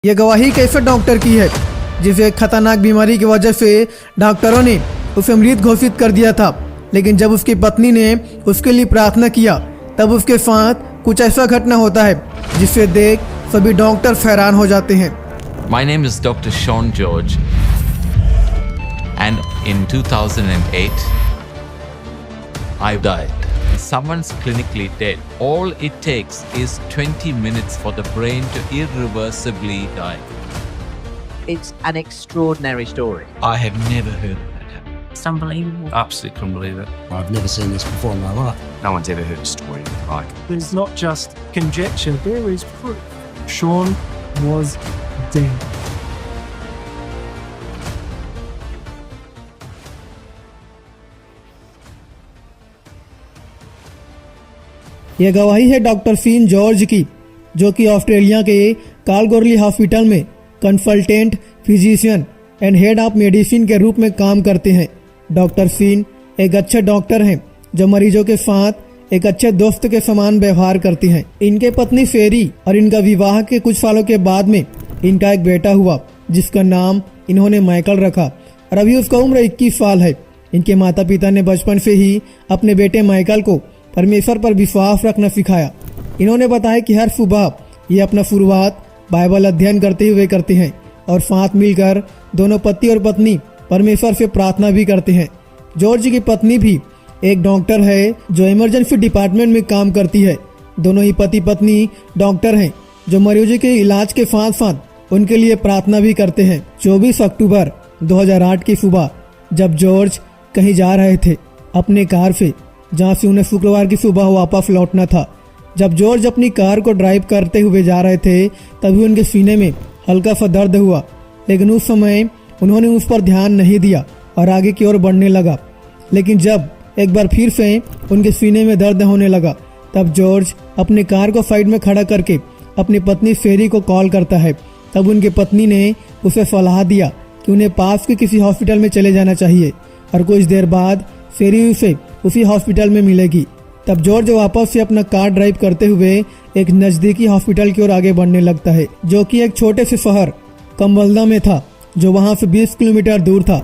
ये गवाही कैसे डॉक्टर की है जिसे एक खतरनाक बीमारी की वजह से डॉक्टरों ने उसे मृत घोषित कर दिया था, लेकिन जब उसकी पत्नी ने उसके लिए प्रार्थना किया तब उसके साथ कुछ ऐसा घटना होता है जिसे देख सभी डॉक्टर हैरान हो जाते हैं। My name is Dr. Sean George, and in 2008, I died. Someone's clinically dead. All it takes is 20 minutes for the brain to irreversibly die. It's an extraordinary story. I have never heard of that happen. It's unbelievable. Absolutely couldn't believe it. I've never seen this before in my life. No one's ever heard a story like it. There's not just conjecture, there is proof. Sean was dead. यह गवाही है doctor scene George की, जो कि Australia के कालगोरली hospital में consultant physician and head of medicine के रूप में काम करते हैं। डॉक्टर सीन एक अच्छे डॉक्टर हैं जो मरीजों के साथ एक अच्छे दोस्त के समान व्यवहार करते हैं। इनके पत्नी फेरी और इनका विवाह के कुछ सालों के बाद में इनका एक बेटा हुआ जिसका नाम इन्होंने माइकल रखा और अभी उसका उम्र 21 साल है। इनके माता पिता ने बचपन से ही अपने बेटे माइकल को परमेश्वर पर विश्वास रखना सिखाया। इन्होंने बताया कि हर सुबह ये अपना शुरुआत बाइबल अध्ययन करते हुए करते हैं और साथ मिलकर दोनों पति और पत्नी परमेश्वर से प्रार्थना भी करते हैं। जॉर्ज की पत्नी भी एक डॉक्टर है जो इमरजेंसी डिपार्टमेंट में काम करती है। दोनों ही पति पत्नी डॉक्टर हैं जो मरीजों के इलाज के साथ साथ उनके लिए प्रार्थना भी करते हैं। 24 अक्टूबर 2008 की सुबह जब जॉर्ज कहीं जा रहे थे अपने कार से, जहाँ से उन्हें शुक्रवार की सुबह वापस लौटना था, जब जॉर्ज अपनी कार को ड्राइव करते हुए जा रहे थे तभी उनके सीने में हल्का सा दर्द हुआ, लेकिन उस समय उन्होंने उस पर ध्यान नहीं दिया और आगे की ओर बढ़ने लगा। लेकिन जब एक बार फिर से उनके सीने में दर्द होने लगा तब जॉर्ज अपनी कार को साइड में खड़ा करके अपनी पत्नी फेरी को कॉल करता है। तब उनकी पत्नी ने उसे सलाह दिया कि उन्हें पास के किसी हॉस्पिटल में चले जाना चाहिए और कुछ देर बाद फेरी उसे उसी हॉस्पिटल में मिलेगी। तब जॉर्ज वापस से अपना कार ड्राइव करते हुए एक नजदीकी हॉस्पिटल की ओर आगे बढ़ने लगता है, जो कि एक छोटे से शहर कम्बल्दा में था, जो वहां से 20 किलोमीटर दूर था।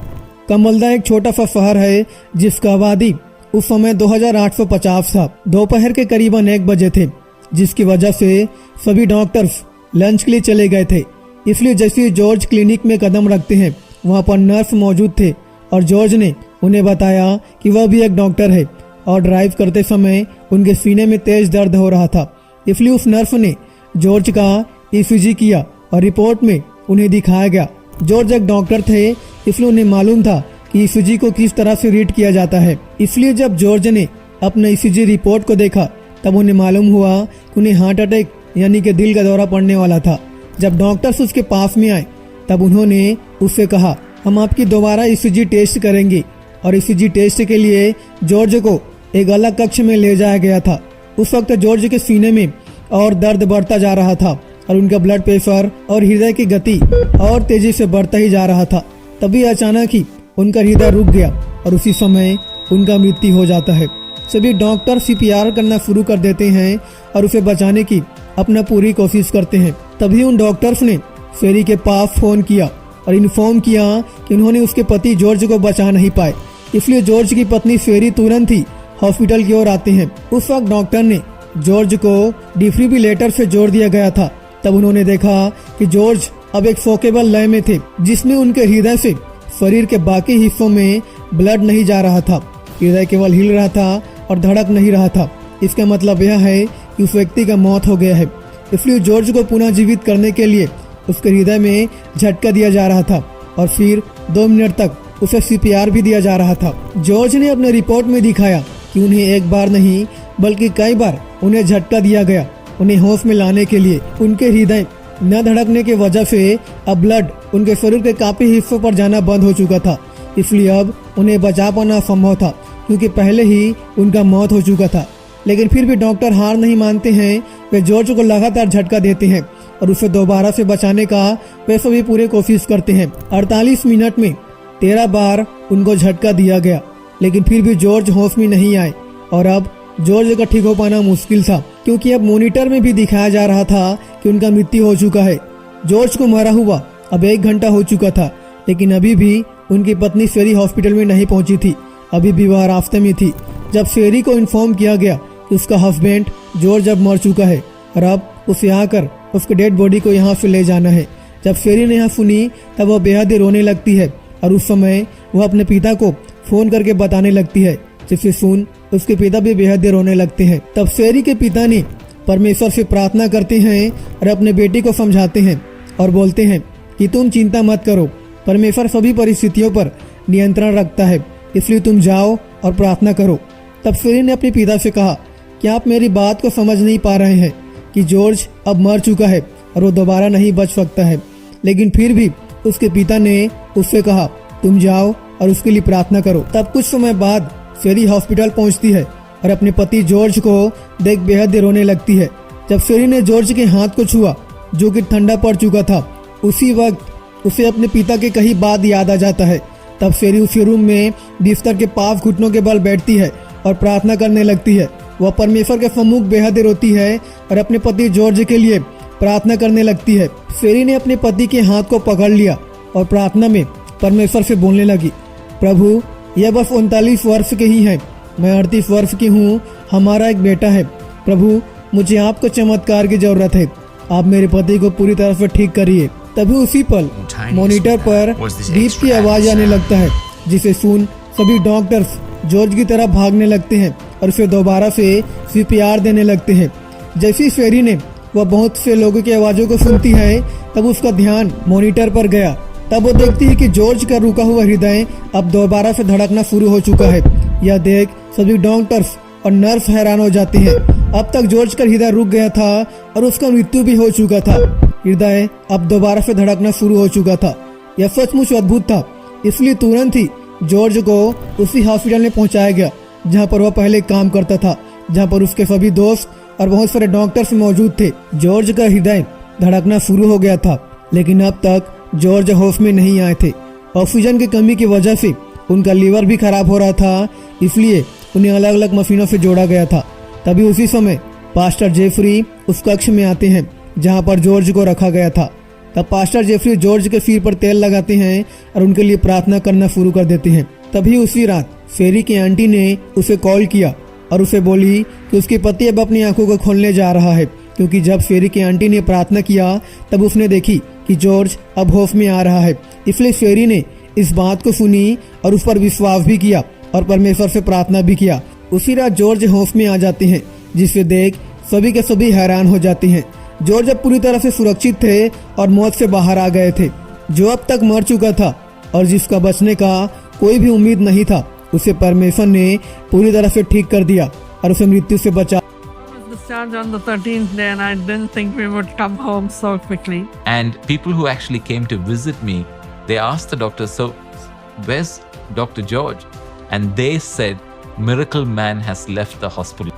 कम्बल्दा एक छोटा सा शहर है जिसका आबादी उस समय 2850 था। दोपहर के करीबन 1 बजे थे, जिसकी वजह से सभी डॉक्टर्स लंच के लिए चले गए थे। इसलिए जैसे ही जॉर्ज क्लिनिक में कदम रखते हैं वहाँ पर नर्स मौजूद थे और जॉर्ज ने उन्हें बताया कि वह भी एक डॉक्टर है और ड्राइव करते समय उनके सीने में तेज दर्द हो रहा था। इसलिए उस नर्स ने जॉर्ज का ईसीजी किया और रिपोर्ट में उन्हें दिखाया गया। जॉर्ज एक डॉक्टर थे, इसलिए उन्हें मालूम था कि ईसीजी को किस तरह से रीड किया जाता है। इसलिए जब जॉर्ज ने अपना ईसीजी रिपोर्ट को देखा तब उन्हें मालूम हुआ कि उन्हें हार्ट अटैक यानी कि दिल का दौरा पड़ने वाला था। जब डॉक्टर्स उसके पास में आए तब उन्होंने उससे कहा, हम आपकी दोबारा ईसीजी टेस्ट करेंगे। और ईसीजी टेस्ट के लिए जॉर्ज को एक अलग कक्ष में ले जाया गया था। उस वक्त जॉर्ज के सीने में और दर्द बढ़ता जा रहा था और उनका ब्लड प्रेशर और हृदय की गति और तेजी से बढ़ता ही जा रहा था। तभी अचानक ही उनका हृदय रुक गया और उसी समय उनका मृत्यु हो जाता है। सभी डॉक्टर सीपीआर करना शुरू कर देते हैं और उसे बचाने की अपना पूरी कोशिश करते हैं। तभी उन डॉक्टर्स ने फेरी के पास फोन किया और इन्फॉर्म किया कि उन्होंने उसके पति जॉर्ज को बचा नहीं पाए। इसलिए जॉर्ज की पत्नी फेरी तुरंत ही हॉस्पिटल की ओर आते हैं। उस वक्त डॉक्टर ने जॉर्ज को डिफिब्रिलेटर से जोड़ दिया गया था। तब उन्होंने देखा कि जॉर्ज अब एक फोकेबल लय में थे, जिसमें उनके हृदय से शरीर के बाकी हिस्सों में ब्लड नहीं जा रहा था। हृदय केवल हिल रहा था और धड़क नहीं रहा था। इसका मतलब यह है कि उस व्यक्ति का मौत हो गया है। इसलिए जॉर्ज को पुनः जीवित करने के लिए उसके हृदय में झटका दिया जा रहा था और फिर 2 मिनट तक उसे सीपीआर भी दिया जा रहा था। जॉर्ज ने अपने रिपोर्ट में दिखाया कि उन्हें एक बार नहीं बल्कि कई बार उन्हें झटका दिया गया उन्हें होश में लाने के लिए। उनके हृदय न धड़कने की वजह से अब ब्लड उनके शरीर के काफी हिस्सों पर जाना बंद हो चुका था। इसलिए अब उन्हें बचा पाना संभव था, क्योंकि पहले ही उनका मौत हो चुका था। लेकिन फिर भी डॉक्टर हार नहीं मानते हैं। वे जॉर्ज को लगातार झटका देते हैं और उसे दोबारा से बचाने का वे सभी पूरी कोशिश करते हैं। 48 मिनट में 13 बार उनको झटका दिया गया, लेकिन फिर भी जॉर्ज होश में नहीं आए और अब जॉर्ज का ठीक हो पाना मुश्किल था, क्योंकि अब मॉनिटर में भी दिखाया जा रहा था कि उनका मृत्यु हो चुका है। जॉर्ज को मारा हुआ अब 1 घंटा हो चुका था, लेकिन अभी भी उनकी पत्नी फेरी हॉस्पिटल में नहीं पहुंची थी। अभी भी वह रास्ते में थी जब फेरी को इन्फॉर्म किया गया कि उसका हस्बैंड जॉर्ज अब मर चुका है और अब उसे आकर उसके डेड बॉडी को यहाँ से ले जाना है। जब फेरी ने यह सुनी तब वह बेहद ही रोने लगती है और उस समय वह अपने पिता को फोन करके बताने लगती है, जिसे सुन उसके पिता भी बेहद ही रोने लगते हैं। तब फेरी के पिता ने परमेश्वर से प्रार्थना करते हैं और अपने बेटी को समझाते हैं और बोलते हैं कि तुम चिंता मत करो, परमेश्वर सभी परिस्थितियों पर नियंत्रण रखता है, इसलिए तुम जाओ और प्रार्थना करो। तब फेरी ने अपने पिता से कहा कि आप मेरी बात को समझ नहीं पा रहे हैं कि जॉर्ज अब मर चुका है और वो दोबारा नहीं बच सकता है। लेकिन फिर भी उसके पिता ने उससे कहा तुम जाओ और उसके लिए प्रार्थना करो। तब कुछ समय बाद फेरी हॉस्पिटल पहुंचती है और अपने पति जॉर्ज को देख बेहद ही रोने लगती है। जब फेरी ने जॉर्ज के हाथ को छुआ जो कि ठंडा पड़ चुका था, उसी वक्त उसे अपने पिता के कही बात याद आ जाता है। तब फेरी उसी रूम में बिस्तर के पास घुटनों के बल बैठती है और प्रार्थना करने लगती है। वह परमेश्वर के सम्मुख बेहद रोती है और अपने पति जॉर्ज के लिए प्रार्थना करने लगती है। फेरी ने अपने पति के हाथ को पकड़ लिया और प्रार्थना में परमेश्वर से बोलने लगी, प्रभु यह बस 39 वर्ष के ही हैं, मैं 38 वर्ष की हूँ, हमारा एक बेटा है। प्रभु मुझे आपको चमत्कार की जरूरत है, आप मेरे पति को पूरी तरह से ठीक करिए। तभी उसी पल मॉनिटर पर बीप की आवाज आने लगता है, जिसे सुन सभी डॉक्टर्स जॉर्ज की तरफ भागने लगते हैं और उसे दोबारा से CPR देने लगते हैं। जैसी फेरी ने वह बहुत से लोगों की आवाजों को सुनती है, तब उसका ध्यान मॉनिटर पर गया। तब वो देखती है कि जॉर्ज का रुका हुआ हृदय अब दोबारा से धड़कना शुरू हो चुका है। यह देख सभी डॉक्टर्स और नर्स हैरान हो जाते हैं। अब तक जॉर्ज का हृदय रुक गया था और उसका मृत्यु भी हो चुका था। हृदय अब दोबारा से धड़कना शुरू हो चुका था। यह सचमुच अद्भुत था, इसलिए तुरंत ही जॉर्ज को उसी हॉस्पिटल में पहुंचाया गया जहां पर वह पहले काम करता था, जहां पर उसके सभी दोस्त और बहुत सारे डॉक्टर्स मौजूद थे। जॉर्ज का हृदय धड़कना शुरू हो गया था, लेकिन अब तक जॉर्ज होश में नहीं आए थे। ऑक्सीजन की कमी की वजह से उनका लीवर भी खराब हो रहा था, इसलिए उन्हें अलग अलग मशीनों से जोड़ा गया था। तभी उसी समय पास्टर जेफरी उस कक्ष में आते हैं जहां पर जॉर्ज को रखा गया था। तब पास्टर जेफरी जॉर्ज के सिर पर तेल लगाते हैं और उनके लिए प्रार्थना करना शुरू कर देते हैं। तभी उसी रात फेरी की आंटी ने उसे कॉल किया और उसे बोली कि उसके पति अब अपनी आंखों को खोलने जा रहा है, क्योंकि जब फेरी की आंटी ने प्रार्थना किया तब उसने देखी कि जॉर्ज अब होश में आ रहा है। इसलिए फेरी ने इस बात को सुनी और उस पर विश्वास भी किया और परमेश्वर से प्रार्थना भी किया। उसी रात जॉर्ज होश में आ जाते हैं, जिसे देख सभी के सभी हैरान हो जाते हैं। जॉर्ज अब पूरी तरह से सुरक्षित थे और मौत से बाहर आ गए थे। जो अब तक मर चुका था और जिसका बचने का कोई भी उम्मीद नहीं था, उसे परमेश्वर ने पूरी तरह से ठीक कर दिया और उसे मृत्यु से बचा। Discharged on the 13th day, and I didn't think we would come home so quickly. And people who actually came to visit me, they asked the doctor, so where's Dr. George? And they said, Miracle Man has left the hospital.